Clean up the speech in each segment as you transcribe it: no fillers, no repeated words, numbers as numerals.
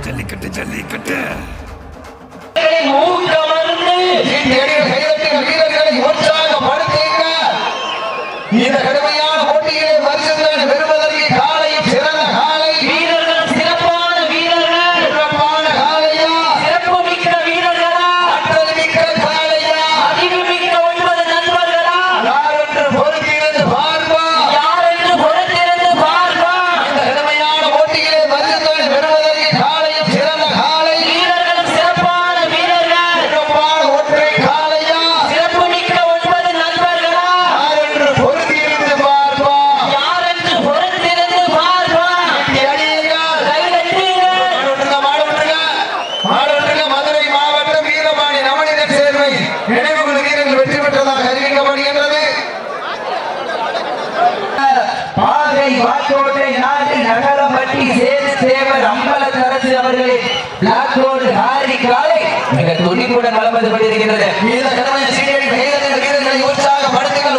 ஜல்லிக்கட்டு ஜல்லிக்கட்டு வீரர்களை உற்சாகப்படுத்துங்க. இந்த கடுமையான போட்டியிலே பரிசுகளை பெறுவதற்கு காலையும் சிறந்த காலை வீரர்கள் சிறப்பான வீரர்கள் சிறப்பான காலையா சிறப்பு மிக்க வீரர்களா ஆற்றல் மிக்க காலையா அறிவு மிக்க 9 நண்பர்களா யார் என்று பொறுத்திருந்து பார்ப்பா யார் என்று பொறுத்திருந்து பார்ப்பா. இந்த கடுமையான போட்டியிலே பரிசுகளை பெறுவதற்கு காலையும் சிறந்த காலை வீரர்கள் சிறப்பான வீரர்கள் சிறப்பான ஒற்றை காலையா சிறப்பு மிக்க 9 நண்பர்களா யார் என்று பொறுத்திருந்து பார்ப்பா யார் என்று பொறுத்திருந்து பார்ப்பா. அடியுங்கள் கைதட்டுங்கள். மாடுவிட்டுங்க. மதுரை மாவட்டம் வீரபாணி நவநீத சேர்வை நினைவுகள் வீரர்கள் வெற்றி பெற்றதாக அறிவிக்கப்படுகின்றது. பாதை வாக்கோட்டை நாட்டு நகரப்பட்டி சேவர் அம்பலத்தரசு அவர்களே பிளாக் ரோடு ஹாரி காலை மிக துணிப்புடன் வலம் வந்து கொண்டிருக்கிறது. இந்த கடமை சீரடி கைதட்டில் வீரர்களை உற்சாகப்படுத்துங்கள்.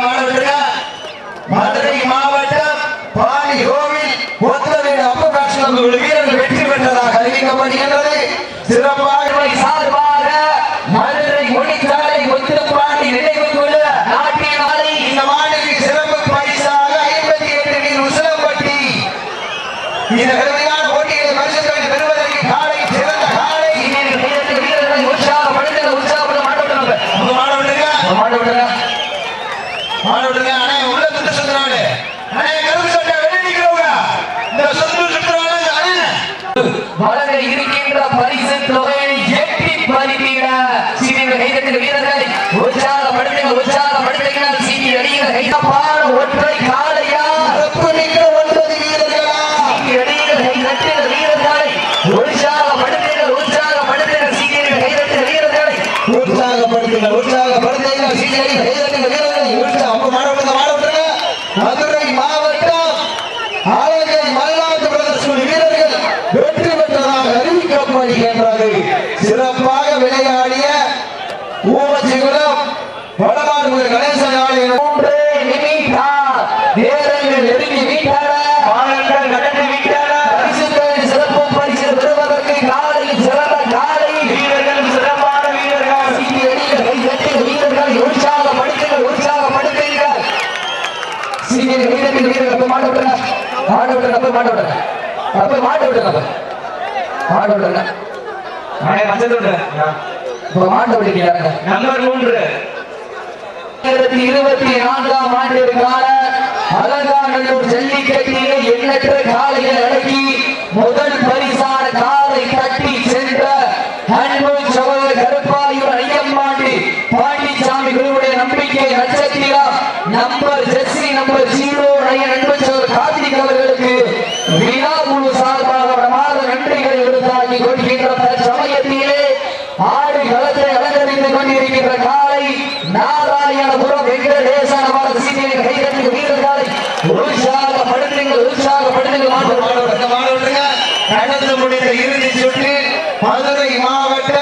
மாடுவிட்டுங்க. மதுரை மாவட்டம் பாணி கோவில் ஒத்தவேடு அப்பகாட்சி வீரர்கள் வெற்றி பெற்றதாக அறிவிக்கப்படுகின்றது. சிறப்பாக சார்பாக மதுரை மொழிச்சாலை முத்துப்பாண்டி நினைவு குழு நாட்டிய நாளை இந்த மாநில சிறப்பு பரிசாக 58 நீர் உசிலம்பட்டி இந்த கடுமையான போட்டியை பரிசுகளை பெறுவதற்கு காலை சிறந்த காலை வீரர்களை உற்சாகப்படுத்த மாட்டோம். மாடுவிடுங்க. அண்ணே உள்ள துண்டு சுத்துறாங்க. அண்ணே கருப்பு சட்டை வெளியே நிக்கிறவங்க இந்த சுத்து சுத்துறாங்க. அண்ணே வழங்க இருக்கின்ற பரிசு தொகையை எட்டி பறிக்கிற சீனியர் கைதட்டுகிற வீரர்களை உற்சாகப்படுத்துகிற சீனியர் அடிக்கிற கைதப்பான ஒற்றை காலையா சிறப்பு மிக்க 9 வீரர்களா சீனியர் அடிக்கிற கைதட்டுகிற வீரர்களை உற்சாகப்படுத்துகிற சீனியர் கைதட்டுகிற வீரர்களை உற்சாகப்படுத்துங்க. சீனியர் கைதட்டுகிற வீரர்களை மாடுவிடுங்க. மதுரை மாவட்டம் ஆலங்கை மல்லாத்து பிரதர்ஸ் வீரர்கள் வெற்றி பெற்றதாக அறிவிக்கப்படுகின்றது. சிறப்பாக விளையாடிய ஊமச்சிகுளம் வடமாடு கணேசன் ஆலயம் 3 நிமிடம் நேரங்கள் நெருங்கி விட்டன. மாநிலங்கள் கடந்து விட்டன. பரிசுகளின் சிறப்பு பரிசு பெறுவதற்கு காலை சிறந்த காலை வீரர்கள் சிறப்பான வீரர்கள் சீனியர் கைதட்டுகிற வீரர்களை உற்சாகப்படுத்துங்கள். சீனியர் கைதட்டுகிற வீரர்கள் மாட்ட விடுங்க. மாட்ட விடுங்க. நம்பர் 3 2024ஆம் ஆண்டிற்கான அலங்காநல்லூர் ஜல்லிக்கட்டிலே எண்ணற்ற காளைகள் அடக்கி முதல் பரிசான காலை கட்டி சென்ற அன்பு சகோதரர் கருப்பாயூர் ஐயம்மாண்டி பாண்டிச்சாமி குழுவுடைய நம்பிக்கை நட்சத்திரம் நம்பர் ஜெர்சி நம்பர் 09 அன்பு சகோதரர் கார்த்திக் அவர்களுக்கு விழா குழு சார்பாக பிரமாத நன்றிகளை உறுத்தாக்கி கொள்கின்ற சமயத்திலே ஆடு களத்தை அலங்கரித்துக் கொண்டிருக்கின்ற காலை நாராயணபுரம் வெங்கடேசன் அவர்கள் சீனியர் கைதட்டுகிற வீரர்களை உற்சாகப்படுத்துங்கள். நடந்து முடிந்த இறுதி சுற்றில் மதுரை மாவட்ட